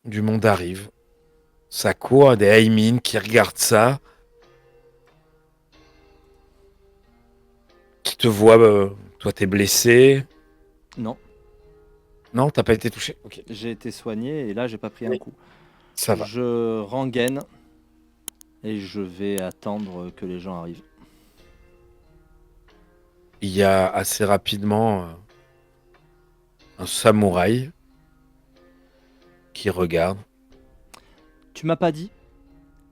du monde arrive. Ça court, des Aimin qui regardent ça, qui te voient. Toi, t'es blessé. Non, Non, t'as pas été touché. Ok. j'ai été soigné et là, j'ai pas pris un Oui. coup. Ça va. Je rengaine et je vais attendre que les gens arrivent. Il y a assez rapidement un samouraï qui regarde. Tu m'as pas dit?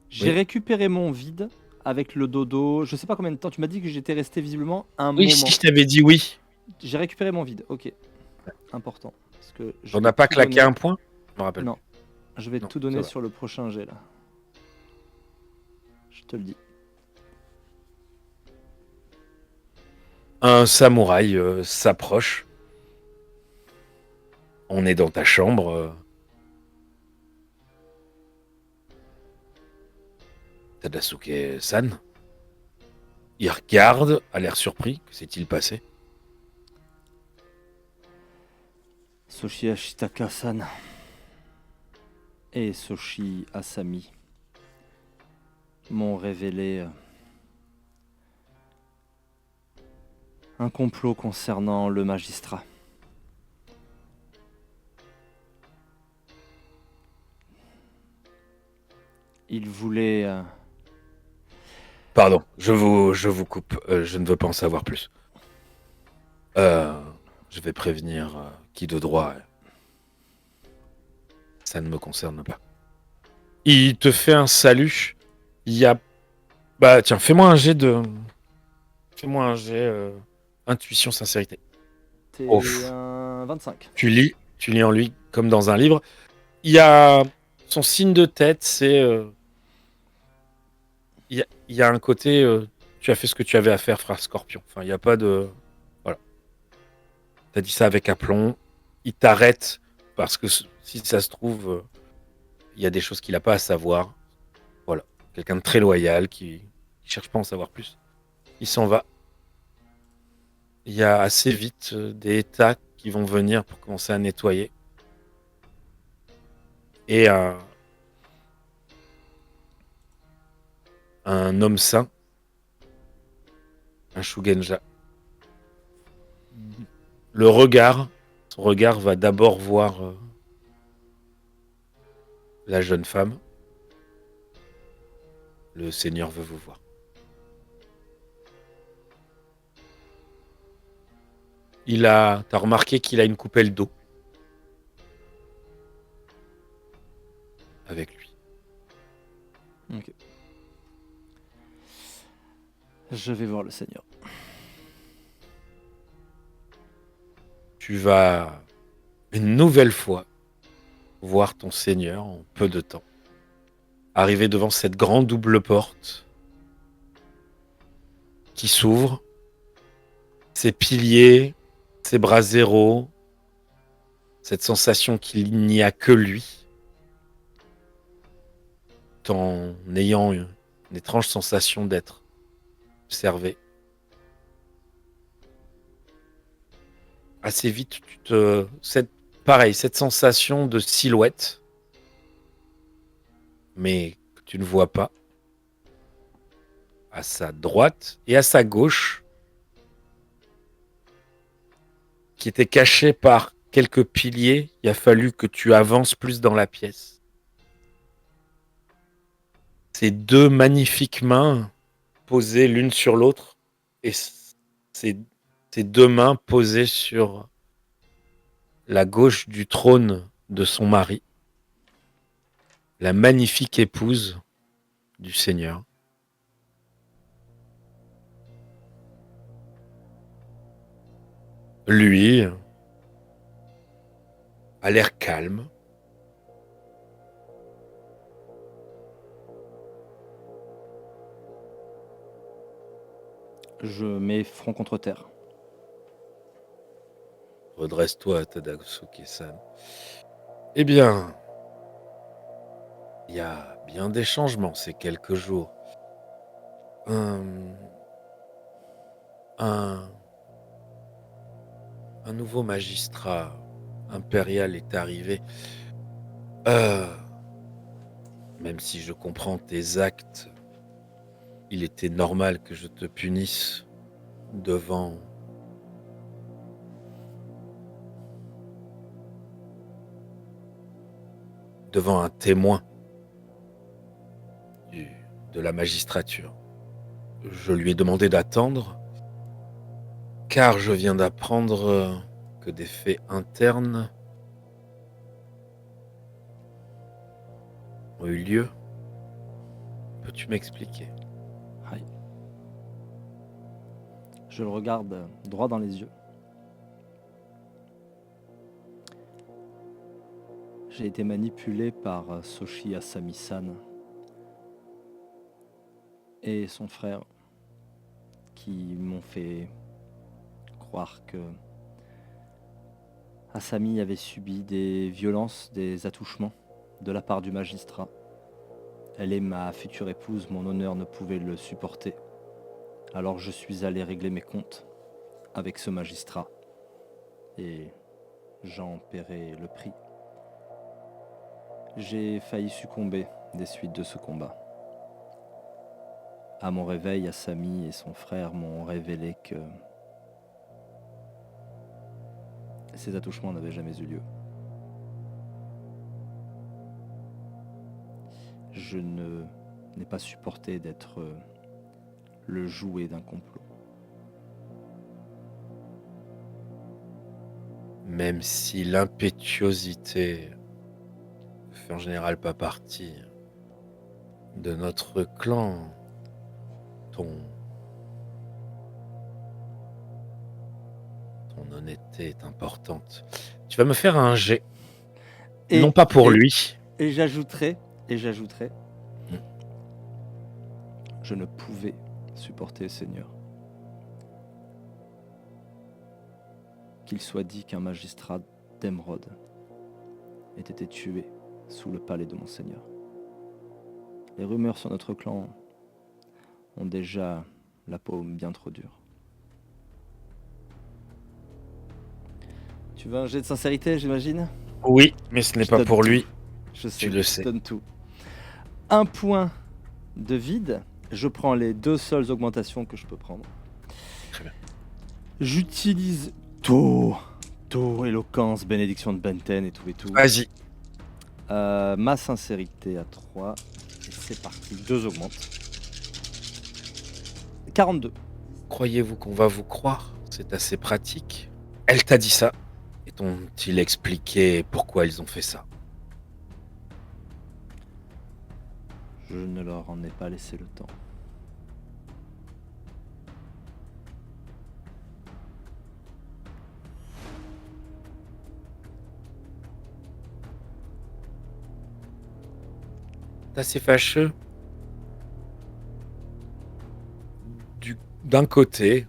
J'ai Oui. récupéré mon vide avec le dodo. Je sais pas combien de temps. Tu m'as dit que j'étais resté visiblement un Oui, si moment. je t'avais dit oui. J'ai récupéré mon vide. Ok, important. Parce que je T'en vais as pas tout claqué donner. un point? Je me rappelle Non, plus. je vais Non, tout ça donner va. sur le prochain jet là. Je te le dis. Un samouraï s'approche. On est dans ta chambre. Tadasuke-san. Il regarde, a l'air surpris. Que s'est-il passé? Soshi Ashitaka-san et Soshi Asami m'ont révélé un complot concernant le magistrat. Ils voulaient... Pardon, je vous coupe. Je ne veux pas en savoir plus. Euh, je vais prévenir qui de droit. Ça ne me concerne pas. Il te fait un salut. Il y a. Bah tiens, fais-moi un jet de. Fais-moi un jet intuition sincérité. T'es Ouf. un 25. Tu lis en lui comme dans un livre. Il y a son signe de tête, c'est il y a un côté tu as fait ce que tu avais à faire, frère Scorpion. Enfin, il y a pas de voilà. T'as dit ça avec aplomb. Il t'arrête parce que si ça se trouve, il y a des choses qu'il a pas à savoir. Voilà, quelqu'un de très loyal qui cherche pas à en savoir plus. Il s'en va. Il y a assez vite des États qui vont venir pour commencer à nettoyer. Et un homme sain, un Shugenja. Le regard, son regard va d'abord voir la jeune femme. Le Seigneur veut vous voir. T'as remarqué qu'il a une coupelle d'eau avec lui. Ok. Je vais voir le Seigneur. Tu vas une nouvelle fois voir ton Seigneur en peu de temps. Arriver devant cette grande double porte qui s'ouvre, ces piliers, ces braseros, cette sensation qu'il n'y a que lui, en ayant une étrange sensation d'être observé. Assez vite, pareil, cette sensation de silhouette, mais que tu ne vois pas, à sa droite et à sa gauche, qui était cachée par quelques piliers. Il a fallu que tu avances plus dans la pièce. Ces deux magnifiques mains posées l'une sur l'autre, et ces deux mains posées sur la gauche du trône de son mari, la magnifique épouse du Seigneur. Lui a l'air calme. Je mets front contre terre. Redresse-toi, Tadasuke-san. Eh bien, il y a bien des changements ces quelques jours. Un, un, un nouveau magistrat impérial est arrivé. Euh, Même si je comprends tes actes, il était normal que je te punisse devant devant un témoin du- de la magistrature. Je lui ai demandé d'attendre, car je viens d'apprendre que des faits internes ont eu lieu. Peux-tu m'expliquer? Aïe. Je le regarde droit dans les yeux. J'ai été manipulé par Soshi Asami-san et son frère qui m'ont fait croire que Asami avait subi des violences, des attouchements de la part du magistrat. Elle est ma future épouse, mon honneur ne pouvait le supporter. Alors je suis allé régler mes comptes avec ce magistrat et j'en paierai le prix. J'ai failli succomber des suites de ce combat. À mon réveil, Asami et son frère m'ont révélé que ces attouchements n'avaient jamais eu lieu. Je n'ai pas supporté d'être le jouet d'un complot. Même si l'impétuosité ne fait en général pas partie de notre clan, ton honnêteté est importante. Tu vas me faire un jet. Non pas pour lui. Et j'ajouterai, Mm. je ne pouvais supporter, Seigneur, qu'il soit dit qu'un magistrat d'Emeraude ait été tué sous le palais de mon Seigneur. Les rumeurs sur notre clan ont déjà la peau bien trop dure. Tu veux un jet de sincérité, j'imagine? Oui, mais ce n'est Je pas donne pour tout. lui. Je sais, Tu le sais. je donne tout. Un point de vide. Je prends les 2 seules augmentations que je peux prendre. Très bien. J'utilise taux, éloquence, bénédiction de Benten et tout. Vas-y. Ma sincérité à 3. Et c'est parti. 2 augmentent. 42. Croyez-vous qu'on va vous croire? C'est assez pratique. Elle t'a dit ça. Et t'ont-ils expliqué pourquoi ils ont fait ça? Je ne leur en ai pas laissé le temps. C'est assez fâcheux. D'un côté,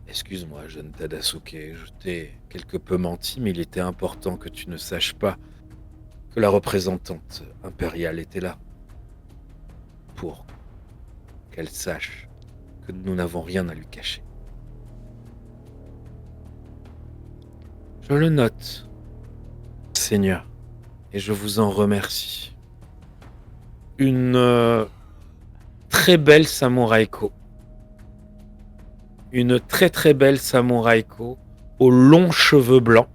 excuse-moi, jeune Tadasuke, je t'ai quelque peu menti, mais il était important que tu ne saches pas que la représentante impériale était là. Pour qu'elle sache que nous n'avons rien à lui cacher. Je le note, Seigneur, et je vous en remercie. Une très belle samouraïko. Une très très belle samouraïko aux longs cheveux blancs.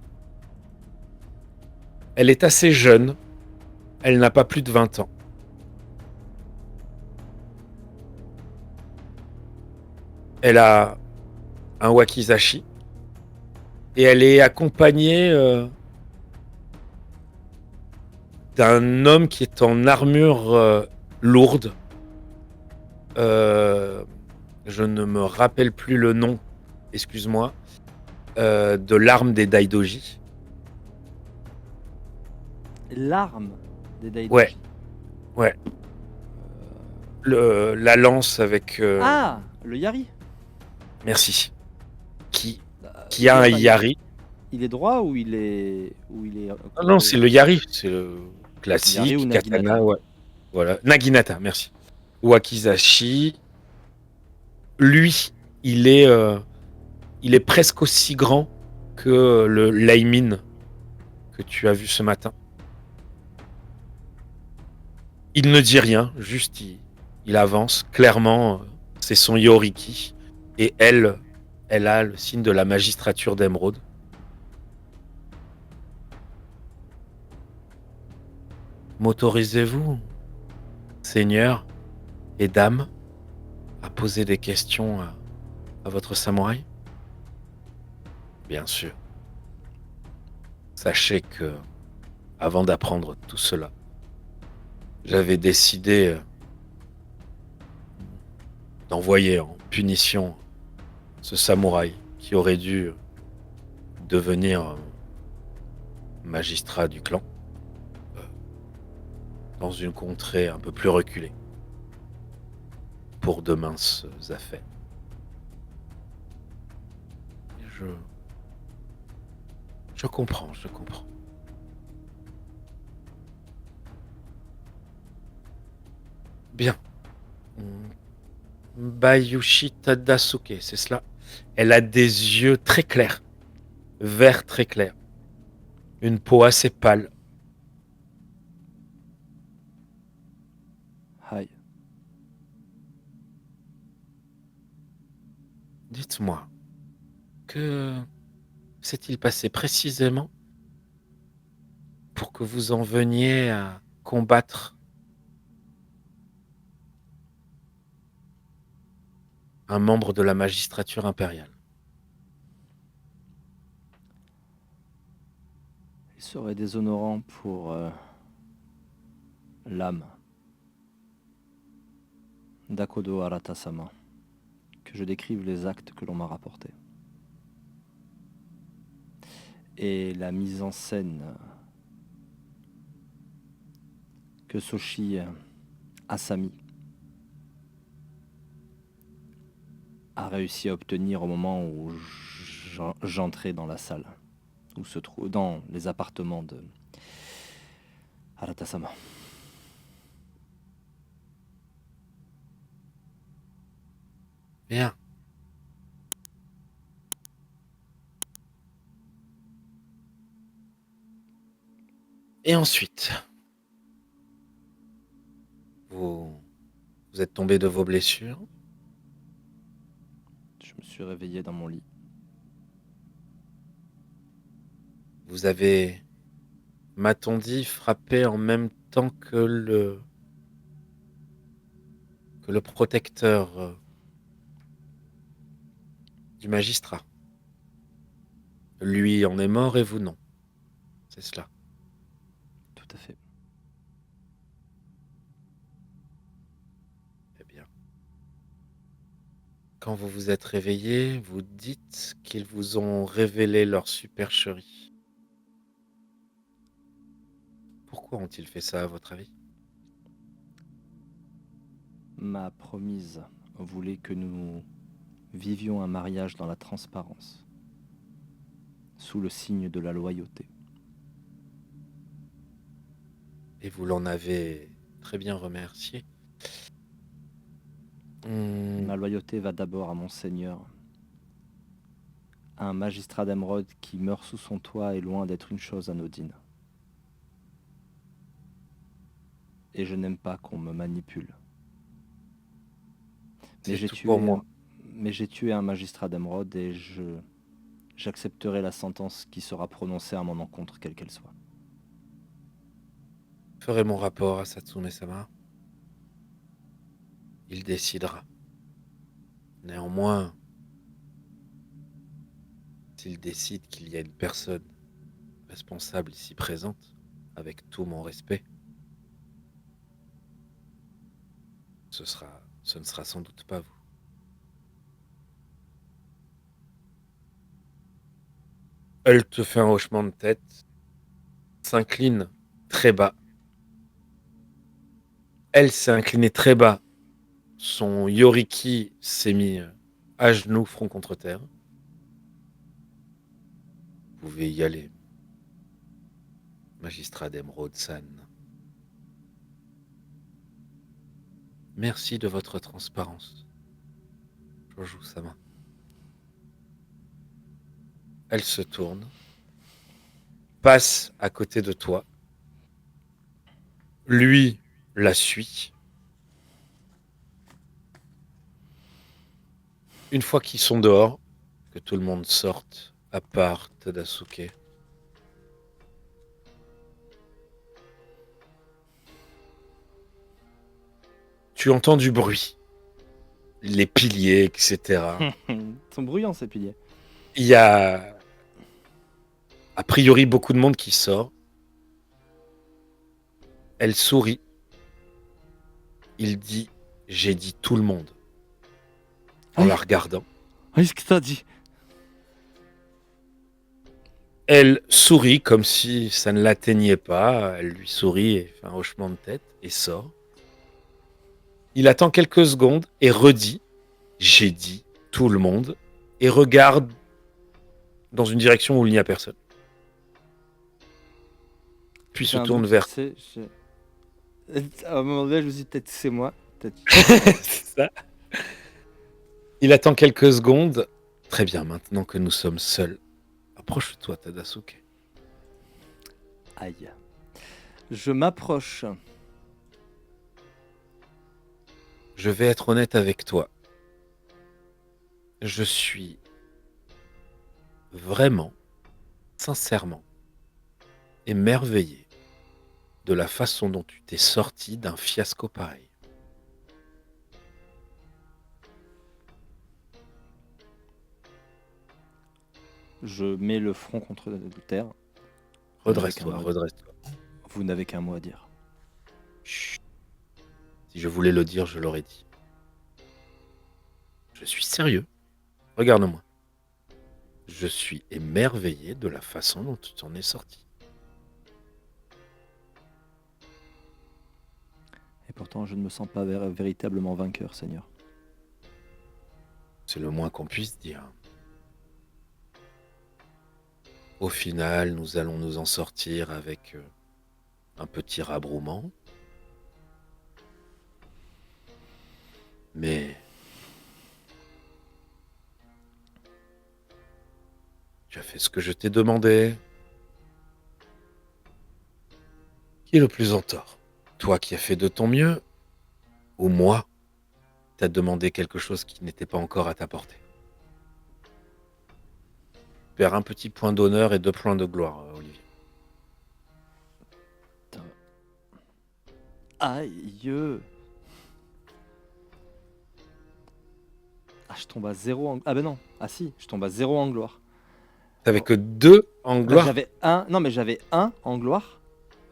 Elle est assez jeune. Elle n'a pas plus de 20 ans. Elle a un wakizashi. Et elle est accompagnée d'un homme qui est en armure lourde. Je ne me rappelle plus le nom, excuse-moi, de l'arme des Daidoji. L'arme des Daidoji. Ouais. Ouais. La lance avec... Ah, le Yari. Merci. Qui a un Yari. Il est droit ou il est... Non, c'est le Yari. C'est le classique. Yari ou Naginata. Katana, ouais. Voilà. Naginata, merci. Wakizashi. Lui, il est presque aussi grand que le Laimin que tu as vu ce matin. Il ne dit rien, juste il avance. Clairement, c'est son Yoriki. Et elle a le signe de la magistrature d'Emeraude. M'autorisez-vous, seigneur et dame, à poser des questions à votre samouraï? Bien sûr. Sachez que, avant d'apprendre tout cela, j'avais décidé d'envoyer en punition ce samouraï qui aurait dû devenir magistrat du clan euh, dans une contrée un peu plus reculée pour de minces affaires. Je, je comprends, je comprends. Bien. Bayushi Tadasuke, c'est cela. Elle a des yeux très clairs, vert très clair, une peau assez pâle. Aïe. Dites-moi, que s'est-il passé précisément pour que vous en veniez à combattre un membre de la magistrature impériale? Il serait déshonorant pour l'âme d'Akodo Aratasama que je décrive les actes que l'on m'a rapportés. Et la mise en scène que Soshi Asami a réussi à obtenir au moment où j'entrais dans la salle, où se trouve dans les appartements de Aratasama. Bien. Et ensuite, vous êtes tombé de vos blessures. Je me suis réveillé dans mon lit. Vous avez, m'a-t-on dit, frappé en même temps que le protecteur du magistrat. Lui en est mort et vous non. C'est cela. Tout à fait. Eh bien. Quand vous vous êtes réveillé, vous dites qu'ils vous ont révélé leur supercherie. Pourquoi ont-ils fait ça, à votre avis? Ma promise voulait que nous vivions un mariage dans la transparence, sous le signe de la loyauté. Et vous l'en avez très bien remercié. Ma loyauté va d'abord à mon Seigneur. Un magistrat d'Emeraude qui meurt sous son toit est loin d'être une chose anodine. Et je n'aime pas qu'on me manipule. Mais C'est tout pour moi. j'ai tué un magistrat d'Emeraude et j'accepterai la sentence qui sera prononcée à mon encontre, quelle qu'elle soit. Je ferai mon rapport à Satsume-sama. Il décidera. Néanmoins, s'il décide qu'il y a une personne responsable ici présente, avec tout mon respect, ce ne sera sans doute pas vous. Elle te fait un hochement de tête, s'incline très bas. Elle s'est inclinée très bas. Son Yoriki s'est mis à genoux, front contre terre. Vous pouvez y aller, magistrat d'Emeraude-san. Merci de votre transparence, Jojo-sama. Elle se tourne, passe à côté de toi. Lui la suit. Une fois qu'ils sont dehors, que tout le monde sorte, à part Tadasuke, tu entends du bruit. Les piliers, etc. Ils sont bruyants ces piliers. Il y a a priori beaucoup de monde qui sort. Elle sourit. Il dit « J'ai dit tout le monde » en Oui. la regardant. Qu'est-ce que t'as dit? Elle sourit comme si ça ne l'atteignait pas. Elle lui sourit et fait un hochement de tête et sort. Il attend quelques secondes et redit « J'ai dit tout le monde » et regarde dans une direction où il n'y a personne. Puis J'ai se un tourne doute, vers... À un moment donné, je me suis dit peut-être c'est moi. Peut-être. C'est ça. Il attend quelques secondes. Très bien, maintenant que nous sommes seuls, approche-toi, Tadasuke. Aïe. Je m'approche. Je vais être honnête avec toi. Je suis vraiment, sincèrement, émerveillé de la façon dont tu t'es sorti d'un fiasco pareil. Je mets le front contre la terre. Redresse-toi, redresse-toi. Vous n'avez qu'un mot à dire. Chut. Si je voulais le dire, je l'aurais dit. Je suis sérieux. Regarde-moi. Je suis émerveillé de la façon dont tu t'en es sorti. Et pourtant, je ne me sens pas véritablement vainqueur, Seigneur. C'est le moins qu'on puisse dire. Au final, nous allons nous en sortir avec un petit rabrouement. Mais tu as fait ce que je t'ai demandé. Qui est le plus en tort? Toi qui as fait de ton mieux, ou moi, t'as demandé quelque chose qui n'était pas encore à ta portée? Tu perds un petit point d'honneur et 2 points de gloire, Olivier. Aïe. Ah, je tombe à 0 en... Ah ben non. Ah si, je tombe à 0 en gloire. T'avais que 2 en gloire? J'avais 1... Non, mais j'avais 1 en gloire.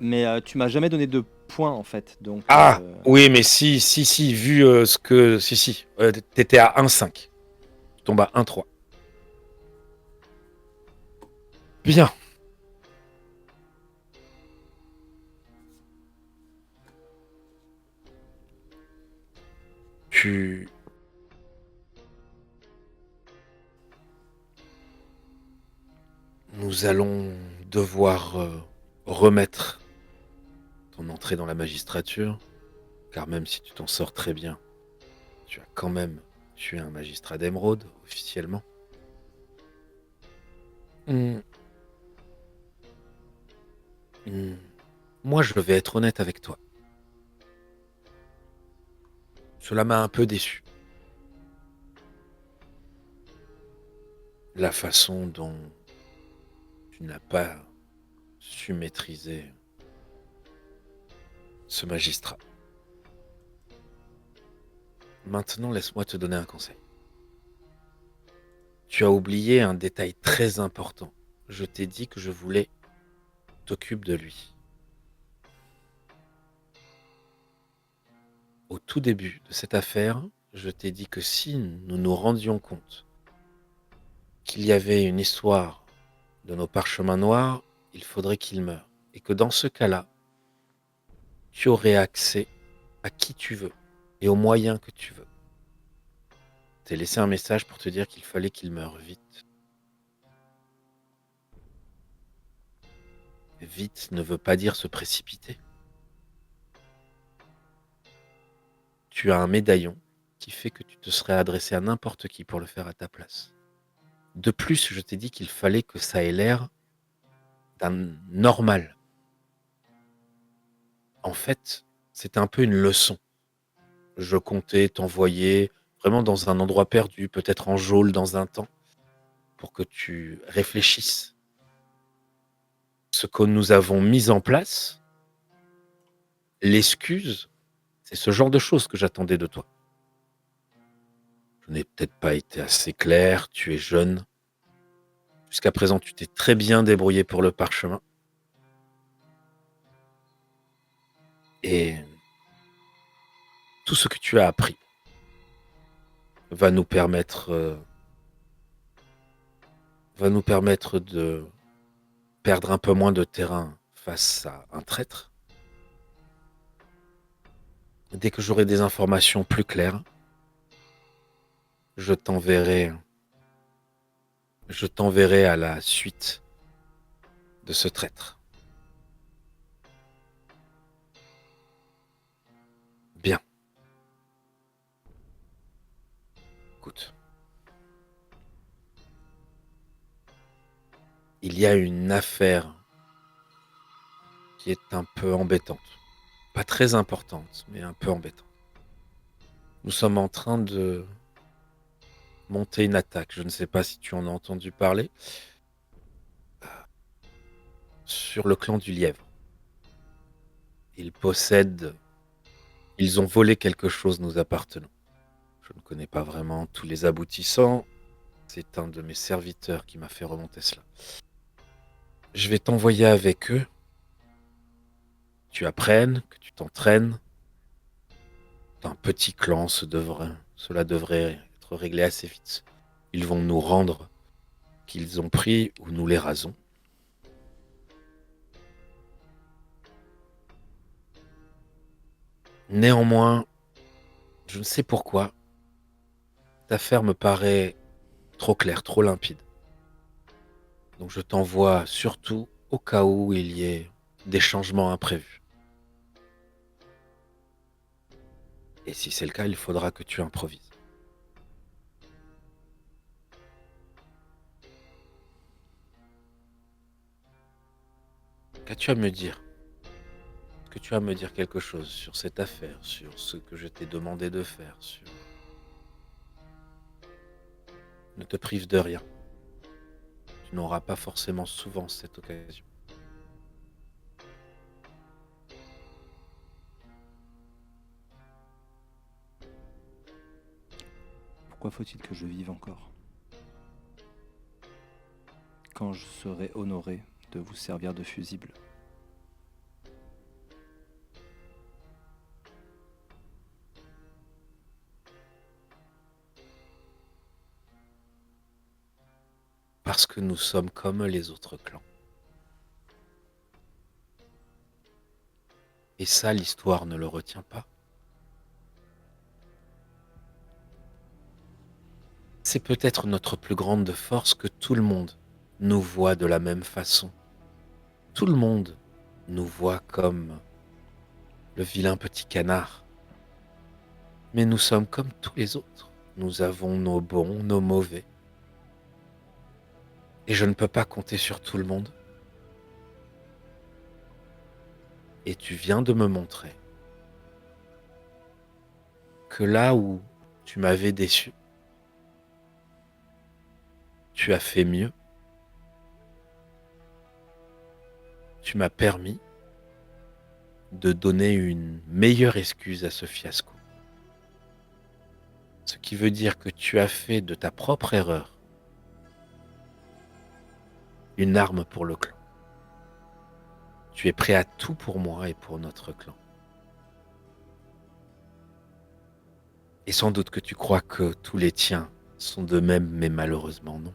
Mais tu m'as jamais donné de points, en fait. Donc, Ah oui, mais si, vu ce que... Si, t'étais à 1,5. Tu tombes à 1,3. Bien. Nous allons devoir remettre ton entrée dans la magistrature, car même si tu t'en sors très bien, tu as quand même tué un magistrat d'émeraude, officiellement. Moi, je vais être honnête avec toi. Cela m'a un peu déçu. La façon dont tu n'as pas su maîtriser ce magistrat. Maintenant, laisse-moi te donner un conseil. Tu as oublié un détail très important. Je t'ai dit que je voulais t'occuper de lui. Au tout début de cette affaire, je t'ai dit que si nous nous rendions compte qu'il y avait une histoire de nos parchemins noirs, il faudrait qu'il meure. Et que dans ce cas-là, tu aurais accès à qui tu veux et aux moyens que tu veux. Je t'ai laissé un message pour te dire qu'il fallait qu'il meure vite. Vite ne veut pas dire se précipiter. Tu as un médaillon qui fait que tu te serais adressé à n'importe qui pour le faire à ta place. De plus, je t'ai dit qu'il fallait que ça ait l'air d'un normal. En fait, c'était un peu une leçon. Je comptais t'envoyer vraiment dans un endroit perdu, peut-être en geôle dans un temps, pour que tu réfléchisses. Ce que nous avons mis en place, l'excuse, c'est ce genre de choses que j'attendais de toi. Je n'ai peut-être pas été assez clair, tu es jeune. Jusqu'à présent, tu t'es très bien débrouillé pour le parchemin et tout ce que tu as appris va nous permettre, de perdre un peu moins de terrain face à un traître. Dès que j'aurai des informations plus claires, je t'enverrai je t'enverrai à la suite de ce traître. Bien, écoute, il y a une affaire qui est un peu embêtante. Pas très importante, mais un peu embêtante. Nous sommes en train de monter une attaque. Je ne sais pas si tu en as entendu parler, sur le clan du Lièvre. Ils possèdent ils ont volé quelque chose nous appartenant. Je ne connais pas vraiment tous les aboutissants. C'est un de mes serviteurs qui m'a fait remonter cela. Je vais t'envoyer avec eux. Tu apprennes, que tu t'entraînes. Un petit clan, cela devrait être réglé assez vite. Ils vont nous rendre qu'ils ont pris ou nous les rasons. Néanmoins, je ne sais pourquoi, ta affaire me paraît trop claire, trop limpide. Donc je t'envoie surtout au cas où il y ait des changements imprévus. Et si c'est le cas, il faudra que tu improvises. Qu'as-tu à me dire? Est-ce que tu as à me dire quelque chose sur cette affaire, sur ce que je t'ai demandé de faire, sur... Ne te prive de rien. Tu n'auras pas forcément souvent cette occasion. Pourquoi faut-il que je vive encore? Quand je serai honoré de vous servir de fusible. Parce que nous sommes comme les autres clans. Et ça, l'histoire ne le retient pas. C'est peut-être notre plus grande force que tout le monde nous voit de la même façon. Tout le monde nous voit comme le vilain petit canard. Mais nous sommes comme tous les autres. Nous avons nos bons, nos mauvais. Et je ne peux pas compter sur tout le monde. Et tu viens de me montrer que là où tu m'avais déçu, tu as fait mieux. Tu m'as permis de donner une meilleure excuse à ce fiasco. Ce qui veut dire que tu as fait de ta propre erreur une arme pour le clan. Tu es prêt à tout pour moi et pour notre clan. Et sans doute que tu crois que tous les tiens sont de même, mais malheureusement non.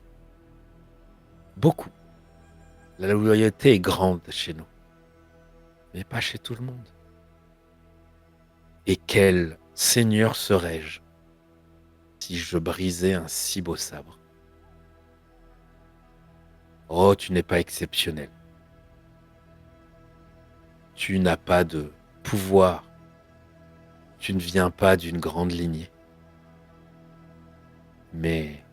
Beaucoup. La loyauté est grande chez nous, mais pas chez tout le monde. Et quel seigneur serais-je si je brisais un si beau sabre? Oh, tu n'es pas exceptionnel. Tu n'as pas de pouvoir. Tu ne viens pas d'une grande lignée. Mais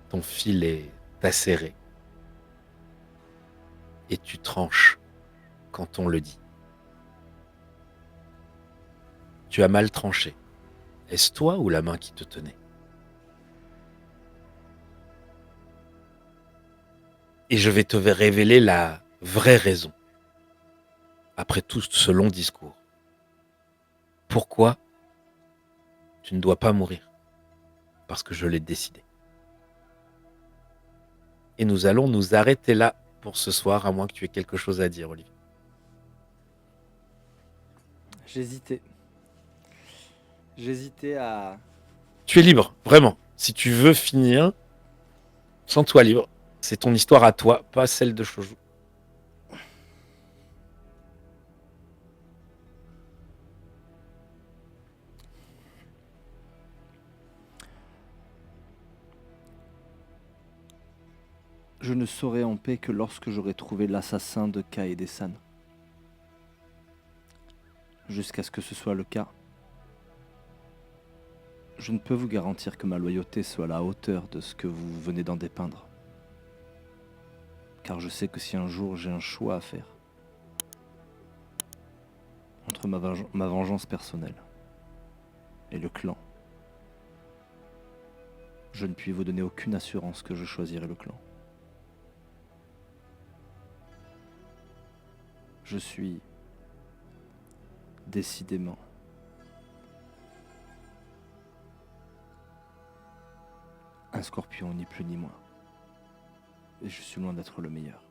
ton fil est acéré. et tu tranches quand on le dit. Tu as mal tranché. Est-ce toi ou la main qui te tenait? Et je vais te révéler la vraie raison, après tout ce long discours. Pourquoi tu ne dois pas mourir? Parce que je l'ai décidé. Et nous allons nous arrêter là pour ce soir, à moins que tu aies quelque chose à dire, Olivier. J'hésitais. J'hésitais à... Tu es libre, vraiment. Si tu veux finir, sens-toi libre. C'est ton histoire à toi, pas celle de Shoujo. Je ne saurai en paix que lorsque j'aurai trouvé l'assassin de Kaede-san. Jusqu'à ce que ce soit le cas, je ne peux vous garantir que ma loyauté soit à la hauteur de ce que vous venez d'en dépeindre. Car je sais que si un jour j'ai un choix à faire entre ma vengeance personnelle et le clan, je ne puis vous donner aucune assurance que je choisirai le clan. Je suis décidément un scorpion, ni plus ni moins. Et je suis loin d'être le meilleur.